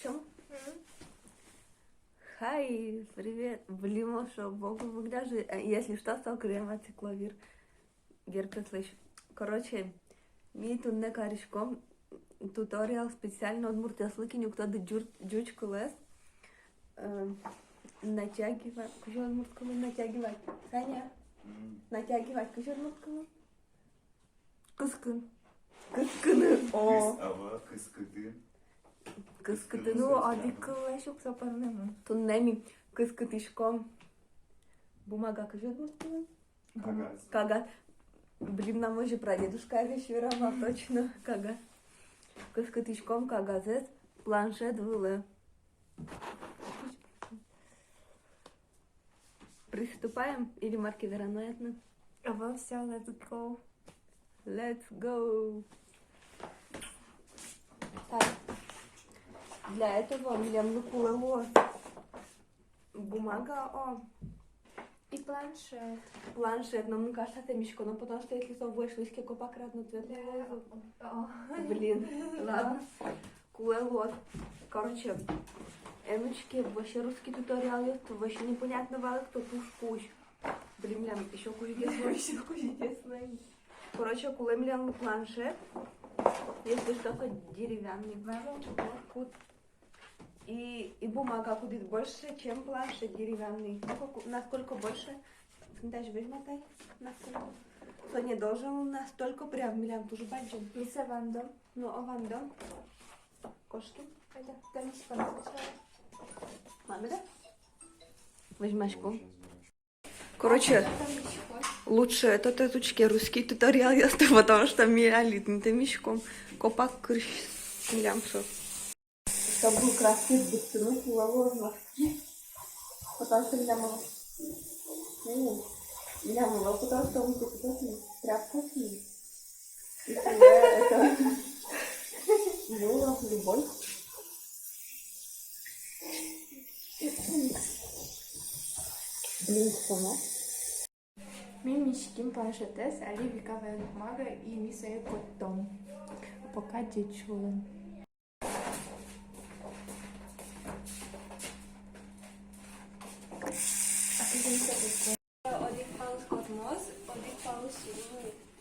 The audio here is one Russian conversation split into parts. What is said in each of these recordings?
Почему? Хай, привет. Блин, Маша, богу, выгляжу. Если что, стал крема-цикловир. Герпес слышь. Короче, ми тут не каришком. Туториал специально от муртяслыки, никто да джучку лес. Натягивать. Кучу от мурткалу натягивать. Саня, натягивать. Кучу от мурткалу. Кыскын. Кыскыны. О. Ава, кыскыты. Кыскыты. Ну, адикылы çok saparınamın. Туннеми. Кыскытышком. Бумага. Кучу от мурткалу. Кагаз. Кагаз. Блин, нам уже прадедушка вещевала, точно. Кагаз. Кыскытышком кагазет. Планшет вылы. Приступаем? Или марки вероятно? Ава, все, let's go. Let's go! Так. Для этого мне накулало бумага, И планшет. планшет, но мне кажется, это мешко, но потому что если то будешь виски копакратно цветный воздух. Блин, ладно. Кулелот. Короче, эмочки, вообще русский туториал есть, вообще непонятно, кто пуш-пуш. Блин, еще кусь-кусь. Короче, кулемлян планшет, если что-то деревянный. И бумага будет больше, чем планшет деревянный. Насколько больше? Даже возьматай. Насколько? То не должен настолько прям, милям, тоже баджин. Лиса Вандом. Ну, а вам, да? Кошки? Это там еще скачала. Маме, да? Возьмашку. Короче, лучше этот этучки русский туториал есть, потому что мне элитный мешком копак крыш милямшо. Чтобы был краски быстро, ловно. Потому что меня мало. Меня мало, потому что он тут тряпкой. И это было любовь. Блин, сама. Мимичкин планшетес, али викавая бумага и мисая коттон. Пока дечулен.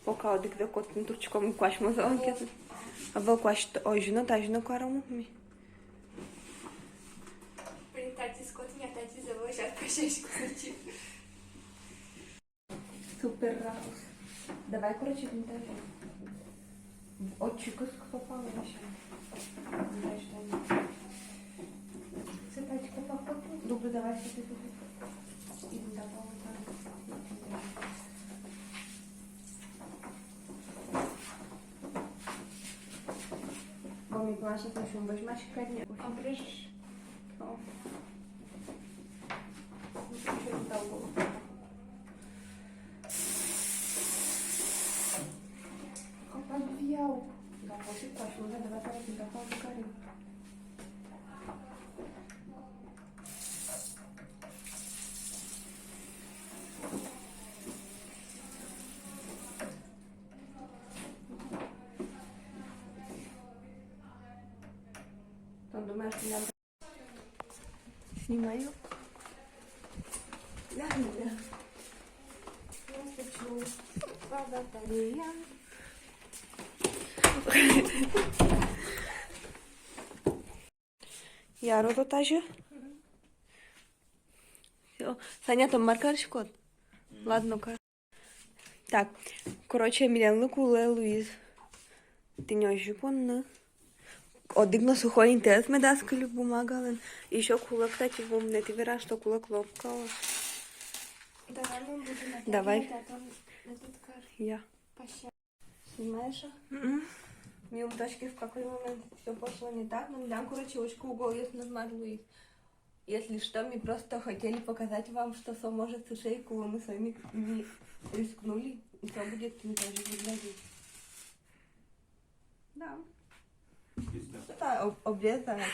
Пока одик да коттон турчком кваш мазонки. А вел кваш ojino, tajino кварому ми. Принтати скотня, тати завожат кашечку зачем. Супер ракус. Давай, короче, винтаж. Отчик, кто попал вообще? Цепочка попала. Добро, давай, что ты. И давай. Коми планшет на шум, возьмешь кадня. Обрежешь. Подвял. Да, после пошел, да, давай пойдем, давай покорим. Там думаешь, меня снимаю? Да. Я хочу по батареям. Я роду та же. Все. Саня, там маркариш код? Ладно, ка. Так, короче, Милен Лукуле, Луиз. Ты не ожипон, Одигно сухой интерес мы даскали бумагален. Еще кула, кстати, в умне. Ты веришь, что кула клопкала? Давай мы будем натягивать, Давай. а там этот кар. Я. Поща. Снимаешь? Мил точки в какой момент все пошло не так, но меня, короче, очень угол есть на Луиз. Если что, мы просто хотели показать вам, что все может с шейку, мы сами не рискнули, и все будет тоже выглядеть. Да. Что-то обрезано.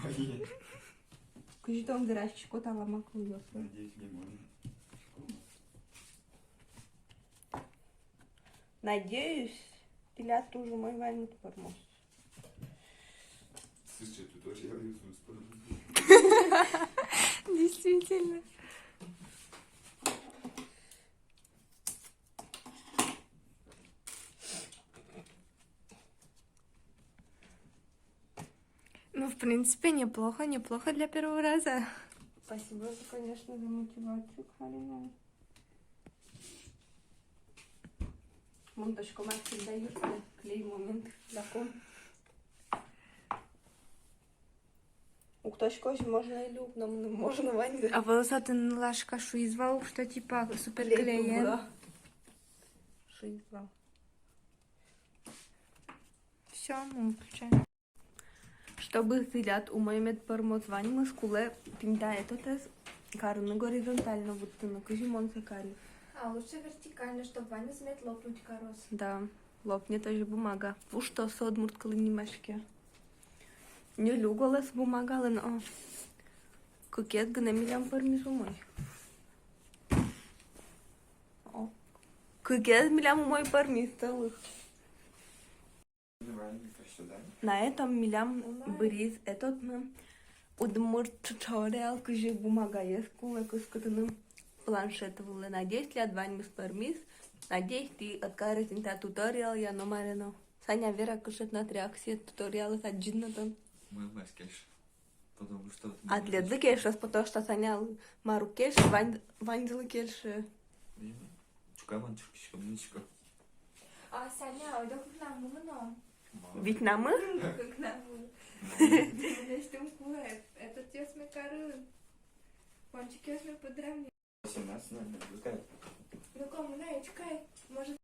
Мои. Скажи, там дырачки кота ломаку ёсна. Надеюсь, не можно. Надеюсь, телят тоже мой вальник пормос. Слушай, Действительно. Ну, в принципе, неплохо, неплохо для первого раза. Спасибо, конечно, за мотивацию, Карина. Мунточка мать всегда есть клей момент такой. У ktoś можно и люк, но можно ванить. А волосатый наш кашу извал, что типа супер клеен. Шизвал. Все, мы выключаем. Чтобы седят у моей медпармотвани, мы скуле пинта это кару горизонтально, вот на кожимон кари. А лучше вертикально, чтобы Ваня сумеет лопнуть корос. Да, лопнет тоже бумага. Фу, что содмурт кланимашки. Не люголас бумага, но кукет гнемилям пармизу мой. Кукет милям мой пармиз целых. На этом милям бриз этот удмурт туториал кужи бумага есть кулак скотным планшет вылы. Надеюсь, лет вань мис пармиз. Надеюсь, ты откажешь инта туториал я номарено. Саня Вера кушает на реакции туториалы один там. Мы маскеш. Потому что... Атлет кеш, потому что Саня мару кеш, Вань кеш. Чукаман чукишка, мничка. А Саня, ой, да как нам муно. Ведь на мы? Как нам муно. Значит, это те смекары. Пончики осьми подравни. 18, наверное, какая? Ну кому, на, чекай. Может,